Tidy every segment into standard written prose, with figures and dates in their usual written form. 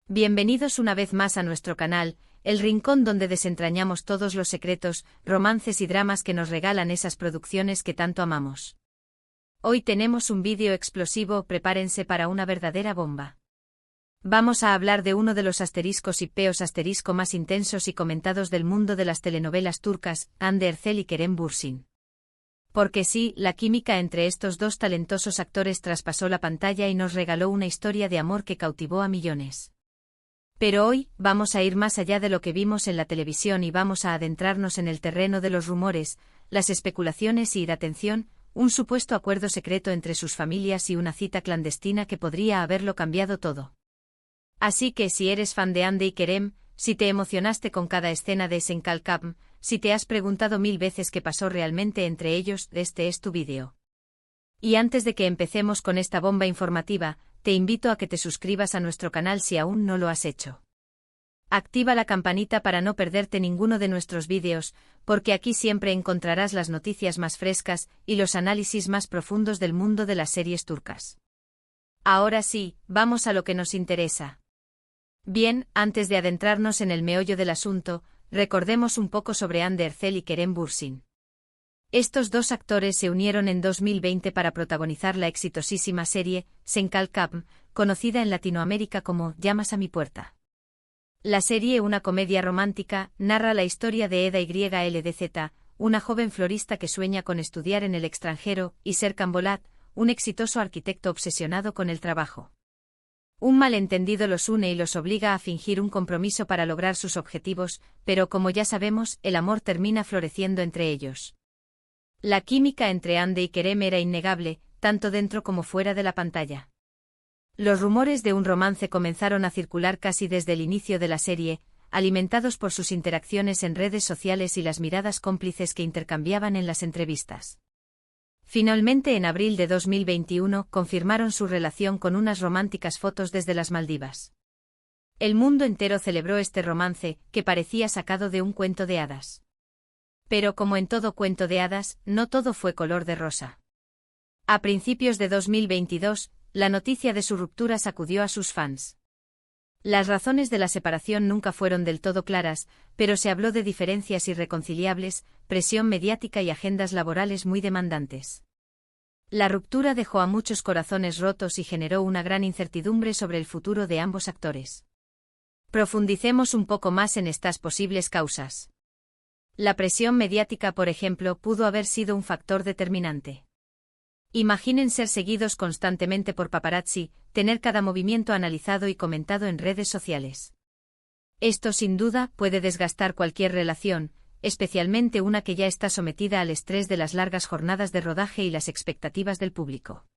Bienvenidos una vez más a nuestro canal, el rincón donde desentrañamos todos los secretos, romances y dramas que nos regalan esas producciones que tanto amamos. Hoy tenemos un vídeo explosivo, prepárense para una verdadera bomba. Vamos a hablar de uno de los asteriscos y peos asterisco más intensos y comentados del mundo de las telenovelas turcas, Hande Erçel y Kerem Bürsin. Porque sí, la química entre estos dos talentosos actores traspasó la pantalla y nos regaló una historia de amor que cautivó a millones. Pero hoy, vamos a ir más allá de lo que vimos en la televisión y vamos a adentrarnos en el terreno de los rumores, las especulaciones y, atención, un supuesto acuerdo secreto entre sus familias y una cita clandestina que podría haberlo cambiado todo. Así que si eres fan de Hande y Kerem, si te emocionaste con cada escena de Senkalkam, si te has preguntado 1000 veces qué pasó realmente entre ellos, este es tu vídeo. Y antes de que empecemos con esta bomba informativa, te invito a que te suscribas a nuestro canal si aún no lo has hecho. Activa la campanita para no perderte ninguno de nuestros vídeos, porque aquí siempre encontrarás las noticias más frescas y los análisis más profundos del mundo de las series turcas. Ahora sí, vamos a lo que nos interesa. Bien, antes de adentrarnos en el meollo del asunto, recordemos un poco sobre Hande Erçel y Kerem Bürsin. Estos dos actores se unieron en 2020 para protagonizar la exitosísima serie Senkalkam, conocida en Latinoamérica como Llamas a mi puerta. La serie, una comedia romántica, narra la historia de Eda YLDZ, una joven florista que sueña con estudiar en el extranjero, y Serkan Bolat, un exitoso arquitecto obsesionado con el trabajo. Un malentendido los une y los obliga a fingir un compromiso para lograr sus objetivos, pero como ya sabemos, el amor termina floreciendo entre ellos. La química entre Hande y Kerem era innegable, tanto dentro como fuera de la pantalla. Los rumores de un romance comenzaron a circular casi desde el inicio de la serie, alimentados por sus interacciones en redes sociales y las miradas cómplices que intercambiaban en las entrevistas. Finalmente, en abril de 2021, confirmaron su relación con unas románticas fotos desde las Maldivas. El mundo entero celebró este romance, que parecía sacado de un cuento de hadas. Pero como en todo cuento de hadas, no todo fue color de rosa. A principios de 2022, la noticia de su ruptura sacudió a sus fans. Las razones de la separación nunca fueron del todo claras, pero se habló de diferencias irreconciliables, presión mediática y agendas laborales muy demandantes. La ruptura dejó a muchos corazones rotos y generó una gran incertidumbre sobre el futuro de ambos actores. Profundicemos un poco más en estas posibles causas. La presión mediática, por ejemplo, pudo haber sido un factor determinante. Imaginen ser seguidos constantemente por paparazzi, tener cada movimiento analizado y comentado en redes sociales. Esto sin duda puede desgastar cualquier relación, especialmente una que ya está sometida al estrés de las largas jornadas de rodaje y las expectativas del público.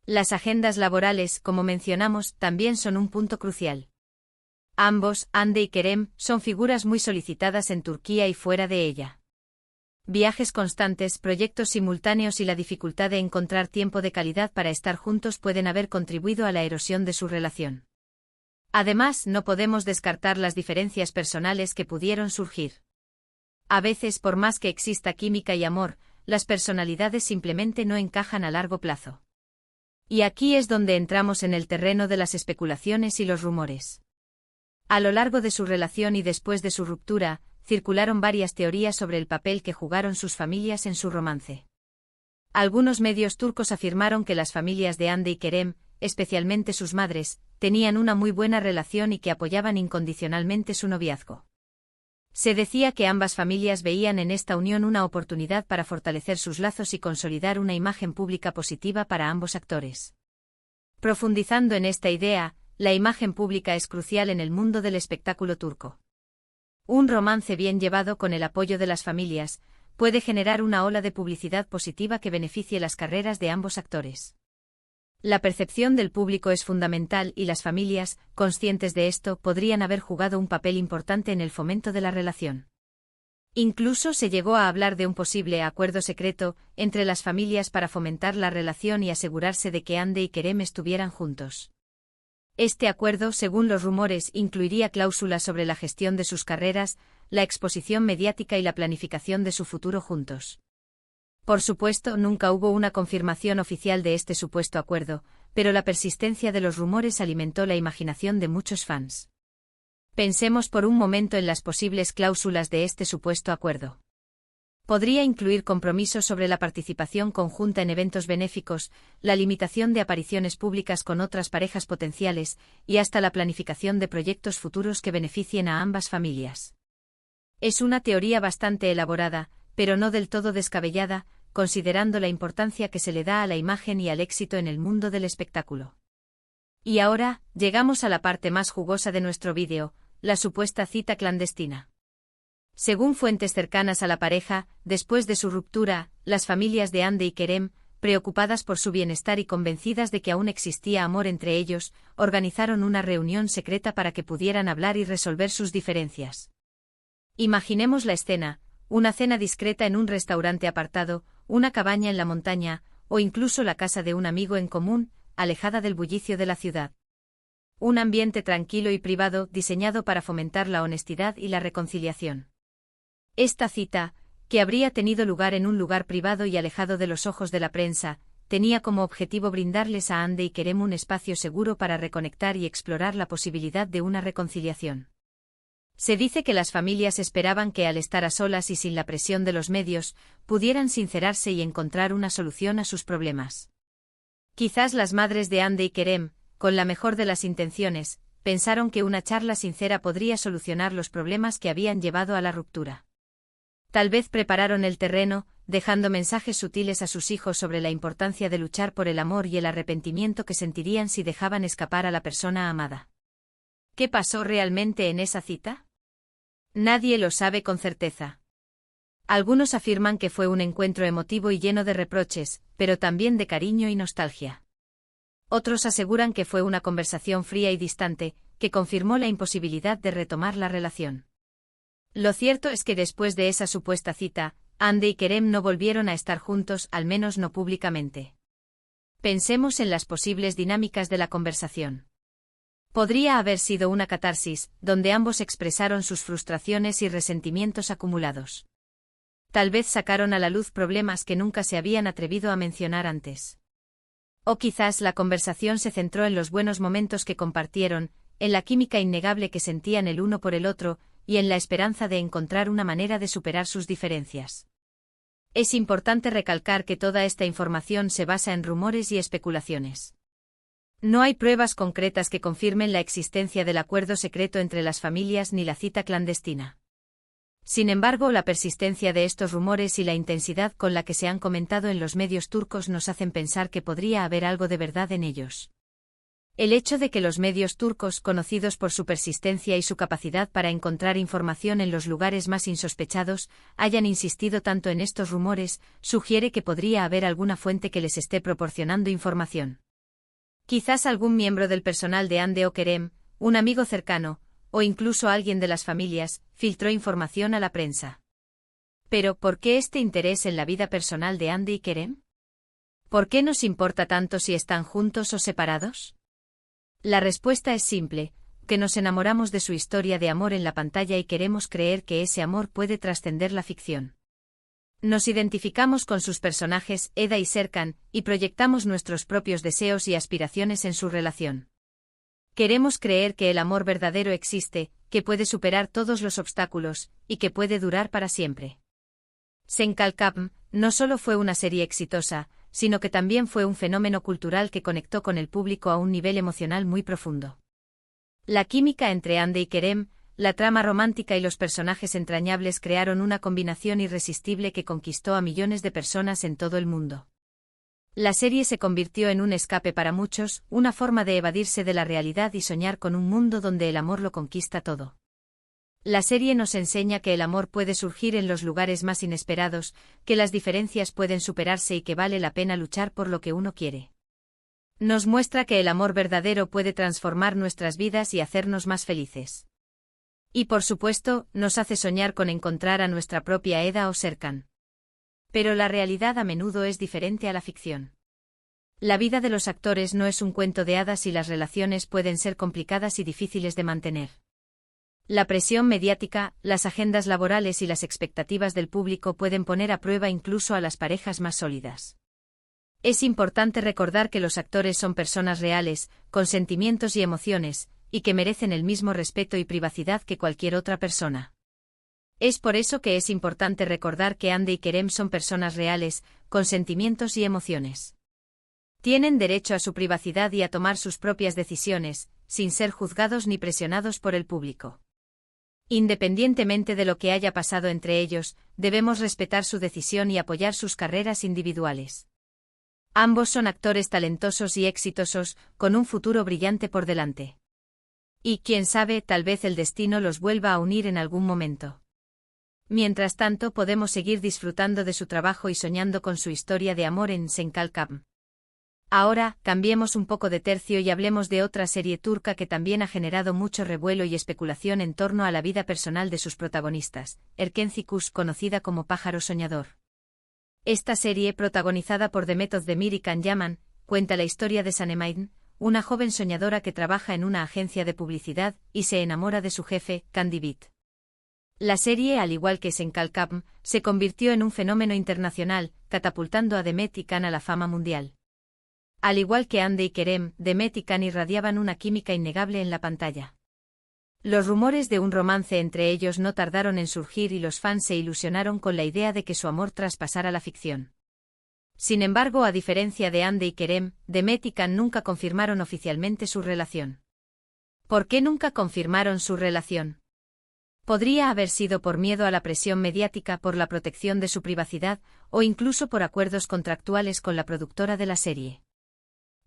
Las agendas laborales, como mencionamos, también son un punto crucial. Ambos, Hande y Kerem, son figuras muy solicitadas en Turquía y fuera de ella. Viajes constantes, proyectos simultáneos y la dificultad de encontrar tiempo de calidad para estar juntos pueden haber contribuido a la erosión de su relación. Además, no podemos descartar las diferencias personales que pudieron surgir. A veces, por más que exista química y amor, las personalidades simplemente no encajan a largo plazo. Y aquí es donde entramos en el terreno de las especulaciones y los rumores. A lo largo de su relación y después de su ruptura, circularon varias teorías sobre el papel que jugaron sus familias en su romance. Algunos medios turcos afirmaron que las familias de Hande y Kerem, especialmente sus madres, tenían una muy buena relación y que apoyaban incondicionalmente su noviazgo. Se decía que ambas familias veían en esta unión una oportunidad para fortalecer sus lazos y consolidar una imagen pública positiva para ambos actores. Profundizando en esta idea, la imagen pública es crucial en el mundo del espectáculo turco. Un romance bien llevado con el apoyo de las familias puede generar una ola de publicidad positiva que beneficie las carreras de ambos actores. La percepción del público es fundamental y las familias, conscientes de esto, podrían haber jugado un papel importante en el fomento de la relación. Incluso se llegó a hablar de un posible acuerdo secreto entre las familias para fomentar la relación y asegurarse de que Hande y Kerem estuvieran juntos. Este acuerdo, según los rumores, incluiría cláusulas sobre la gestión de sus carreras, la exposición mediática y la planificación de su futuro juntos. Por supuesto, nunca hubo una confirmación oficial de este supuesto acuerdo, pero la persistencia de los rumores alimentó la imaginación de muchos fans. Pensemos por un momento en las posibles cláusulas de este supuesto acuerdo. Podría incluir compromisos sobre la participación conjunta en eventos benéficos, la limitación de apariciones públicas con otras parejas potenciales, y hasta la planificación de proyectos futuros que beneficien a ambas familias. Es una teoría bastante elaborada, pero no del todo descabellada, considerando la importancia que se le da a la imagen y al éxito en el mundo del espectáculo. Y ahora, llegamos a la parte más jugosa de nuestro vídeo, la supuesta cita clandestina. Según fuentes cercanas a la pareja, después de su ruptura, las familias de Hande y Kerem, preocupadas por su bienestar y convencidas de que aún existía amor entre ellos, organizaron una reunión secreta para que pudieran hablar y resolver sus diferencias. Imaginemos la escena, una cena discreta en un restaurante apartado, una cabaña en la montaña, o incluso la casa de un amigo en común, alejada del bullicio de la ciudad. Un ambiente tranquilo y privado diseñado para fomentar la honestidad y la reconciliación. Esta cita, que habría tenido lugar en un lugar privado y alejado de los ojos de la prensa, tenía como objetivo brindarles a Hande y Kerem un espacio seguro para reconectar y explorar la posibilidad de una reconciliación. Se dice que las familias esperaban que al estar a solas y sin la presión de los medios, pudieran sincerarse y encontrar una solución a sus problemas. Quizás las madres de Hande y Kerem, con la mejor de las intenciones, pensaron que una charla sincera podría solucionar los problemas que habían llevado a la ruptura. Tal vez prepararon el terreno, dejando mensajes sutiles a sus hijos sobre la importancia de luchar por el amor y el arrepentimiento que sentirían si dejaban escapar a la persona amada. ¿Qué pasó realmente en esa cita? Nadie lo sabe con certeza. Algunos afirman que fue un encuentro emotivo y lleno de reproches, pero también de cariño y nostalgia. Otros aseguran que fue una conversación fría y distante, que confirmó la imposibilidad de retomar la relación. Lo cierto es que después de esa supuesta cita, Hande y Kerem no volvieron a estar juntos, al menos no públicamente. Pensemos en las posibles dinámicas de la conversación. Podría haber sido una catarsis, donde ambos expresaron sus frustraciones y resentimientos acumulados. Tal vez sacaron a la luz problemas que nunca se habían atrevido a mencionar antes. O quizás la conversación se centró en los buenos momentos que compartieron, en la química innegable que sentían el uno por el otro, y en la esperanza de encontrar una manera de superar sus diferencias. Es importante recalcar que toda esta información se basa en rumores y especulaciones. No hay pruebas concretas que confirmen la existencia del acuerdo secreto entre las familias ni la cita clandestina. Sin embargo, la persistencia de estos rumores y la intensidad con la que se han comentado en los medios turcos nos hacen pensar que podría haber algo de verdad en ellos. El hecho de que los medios turcos, conocidos por su persistencia y su capacidad para encontrar información en los lugares más insospechados, hayan insistido tanto en estos rumores, sugiere que podría haber alguna fuente que les esté proporcionando información. Quizás algún miembro del personal de Hande o Kerem, un amigo cercano, o incluso alguien de las familias, filtró información a la prensa. Pero, ¿por qué este interés en la vida personal de Hande y Kerem? ¿Por qué nos importa tanto si están juntos o separados? La respuesta es simple, que nos enamoramos de su historia de amor en la pantalla y queremos creer que ese amor puede trascender la ficción. Nos identificamos con sus personajes, Eda y Serkan, y proyectamos nuestros propios deseos y aspiraciones en su relación. Queremos creer que el amor verdadero existe, que puede superar todos los obstáculos, y que puede durar para siempre. Senkalkapm no solo fue una serie exitosa, sino que también fue un fenómeno cultural que conectó con el público a un nivel emocional muy profundo. La química entre Hande y Kerem, la trama romántica y los personajes entrañables crearon una combinación irresistible que conquistó a millones de personas en todo el mundo. La serie se convirtió en un escape para muchos, una forma de evadirse de la realidad y soñar con un mundo donde el amor lo conquista todo. La serie nos enseña que el amor puede surgir en los lugares más inesperados, que las diferencias pueden superarse y que vale la pena luchar por lo que uno quiere. Nos muestra que el amor verdadero puede transformar nuestras vidas y hacernos más felices. Y por supuesto, nos hace soñar con encontrar a nuestra propia Eda o Serkan. Pero la realidad a menudo es diferente a la ficción. La vida de los actores no es un cuento de hadas y las relaciones pueden ser complicadas y difíciles de mantener. La presión mediática, las agendas laborales y las expectativas del público pueden poner a prueba incluso a las parejas más sólidas. Es importante recordar que los actores son personas reales, con sentimientos y emociones, y que merecen el mismo respeto y privacidad que cualquier otra persona. Es por eso que es importante recordar que Hande y Kerem son personas reales, con sentimientos y emociones. Tienen derecho a su privacidad y a tomar sus propias decisiones, sin ser juzgados ni presionados por el público. Independientemente de lo que haya pasado entre ellos, debemos respetar su decisión y apoyar sus carreras individuales. Ambos son actores talentosos y exitosos, con un futuro brillante por delante. Y quién sabe, tal vez el destino los vuelva a unir en algún momento. Mientras tanto, podemos seguir disfrutando de su trabajo y soñando con su historia de amor en Senkalkam. Ahora, cambiemos un poco de tercio y hablemos de otra serie turca que también ha generado mucho revuelo y especulación en torno a la vida personal de sus protagonistas, Erkenci Kuş, conocida como Pájaro Soñador. Esta serie, protagonizada por Demet Özdemir y Can Yaman, cuenta la historia de Sanem, una joven soñadora que trabaja en una agencia de publicidad y se enamora de su jefe, Can Divit. La serie, al igual que Senkalkam, se convirtió en un fenómeno internacional, catapultando a Demet y Can a la fama mundial. Al igual que Hande y Kerem, Demet y Can irradiaban una química innegable en la pantalla. Los rumores de un romance entre ellos no tardaron en surgir y los fans se ilusionaron con la idea de que su amor traspasara la ficción. Sin embargo, a diferencia de Hande y Kerem, Demet y Can nunca confirmaron oficialmente su relación. ¿Por qué nunca confirmaron su relación? Podría haber sido por miedo a la presión mediática, por la protección de su privacidad, o incluso por acuerdos contractuales con la productora de la serie.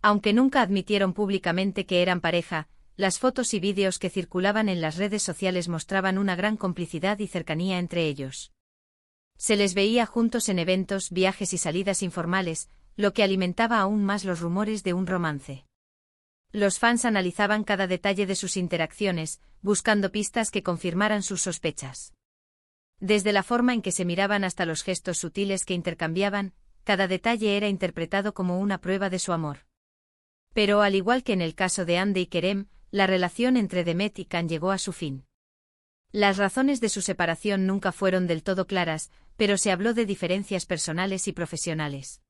Aunque nunca admitieron públicamente que eran pareja, las fotos y vídeos que circulaban en las redes sociales mostraban una gran complicidad y cercanía entre ellos. Se les veía juntos en eventos, viajes y salidas informales, lo que alimentaba aún más los rumores de un romance. Los fans analizaban cada detalle de sus interacciones, buscando pistas que confirmaran sus sospechas. Desde la forma en que se miraban hasta los gestos sutiles que intercambiaban, cada detalle era interpretado como una prueba de su amor. Pero al igual que en el caso de Hande y Kerem, la relación entre Demet y Can llegó a su fin. Las razones de su separación nunca fueron del todo claras, pero se habló de diferencias personales y profesionales.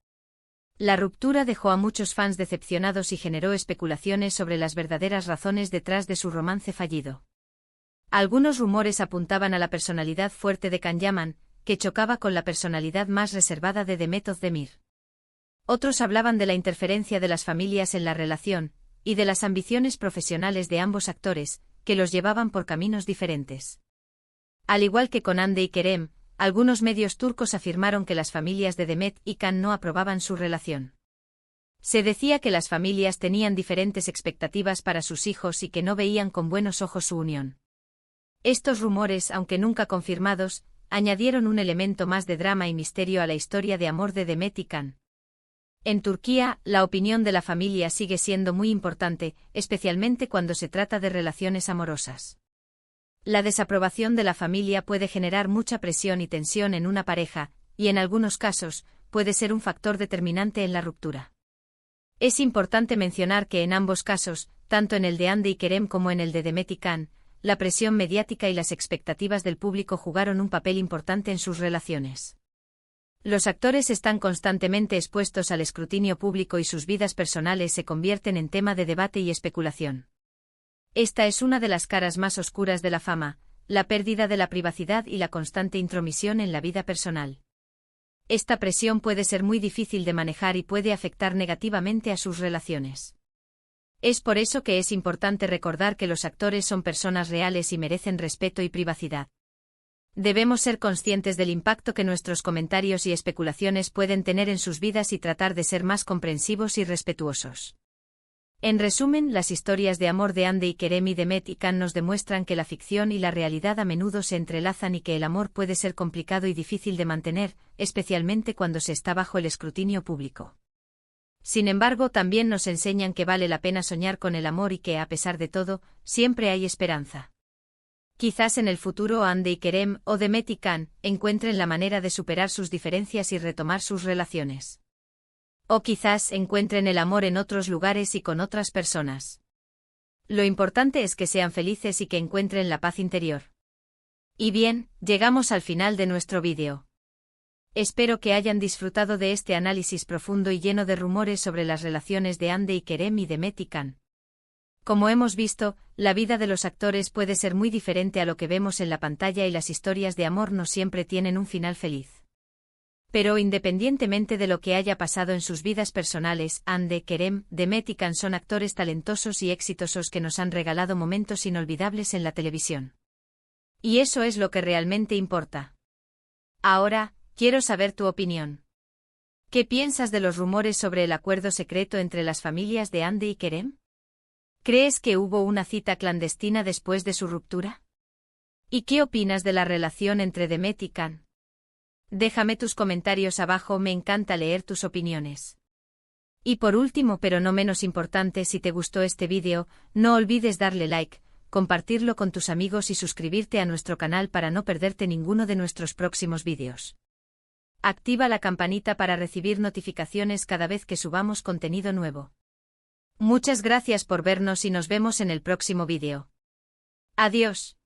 La ruptura dejó a muchos fans decepcionados y generó especulaciones sobre las verdaderas razones detrás de su romance fallido. Algunos rumores apuntaban a la personalidad fuerte de Can Yaman, que chocaba con la personalidad más reservada de Demet Özdemir. Otros hablaban de la interferencia de las familias en la relación, y de las ambiciones profesionales de ambos actores, que los llevaban por caminos diferentes. Al igual que con Hande y Kerem, algunos medios turcos afirmaron que las familias de Demet y Can no aprobaban su relación. Se decía que las familias tenían diferentes expectativas para sus hijos y que no veían con buenos ojos su unión. Estos rumores, aunque nunca confirmados, añadieron un elemento más de drama y misterio a la historia de amor de Demet y Can. En Turquía, la opinión de la familia sigue siendo muy importante, especialmente cuando se trata de relaciones amorosas. La desaprobación de la familia puede generar mucha presión y tensión en una pareja, y en algunos casos, puede ser un factor determinante en la ruptura. Es importante mencionar que en ambos casos, tanto en el de Hande y Kerem como en el de Demet y Can, la presión mediática y las expectativas del público jugaron un papel importante en sus relaciones. Los actores están constantemente expuestos al escrutinio público y sus vidas personales se convierten en tema de debate y especulación. Esta es una de las caras más oscuras de la fama, la pérdida de la privacidad y la constante intromisión en la vida personal. Esta presión puede ser muy difícil de manejar y puede afectar negativamente a sus relaciones. Es por eso que es importante recordar que los actores son personas reales y merecen respeto y privacidad. Debemos ser conscientes del impacto que nuestros comentarios y especulaciones pueden tener en sus vidas y tratar de ser más comprensivos y respetuosos. En resumen, las historias de amor de Hande y Kerem y Demet y Can nos demuestran que la ficción y la realidad a menudo se entrelazan y que el amor puede ser complicado y difícil de mantener, especialmente cuando se está bajo el escrutinio público. Sin embargo, también nos enseñan que vale la pena soñar con el amor y que, a pesar de todo, siempre hay esperanza. Quizás en el futuro Hande y Kerem, o Demet y Can, encuentren la manera de superar sus diferencias y retomar sus relaciones. O quizás encuentren el amor en otros lugares y con otras personas. Lo importante es que sean felices y que encuentren la paz interior. Y bien, llegamos al final de nuestro vídeo. Espero que hayan disfrutado de este análisis profundo y lleno de rumores sobre las relaciones de Hande y Kerem y de Met y Can. Como hemos visto, la vida de los actores puede ser muy diferente a lo que vemos en la pantalla y las historias de amor no siempre tienen un final feliz. Pero independientemente de lo que haya pasado en sus vidas personales, Hande, Kerem, Demet y Can son actores talentosos y exitosos que nos han regalado momentos inolvidables en la televisión. Y eso es lo que realmente importa. Ahora, quiero saber tu opinión. ¿Qué piensas de los rumores sobre el acuerdo secreto entre las familias de Hande y Kerem? ¿Crees que hubo una cita clandestina después de su ruptura? ¿Y qué opinas de la relación entre Demet y Can? Déjame tus comentarios abajo, me encanta leer tus opiniones. Y por último, pero no menos importante, si te gustó este vídeo, no olvides darle like, compartirlo con tus amigos y suscribirte a nuestro canal para no perderte ninguno de nuestros próximos vídeos. Activa la campanita para recibir notificaciones cada vez que subamos contenido nuevo. Muchas gracias por vernos y nos vemos en el próximo vídeo. Adiós.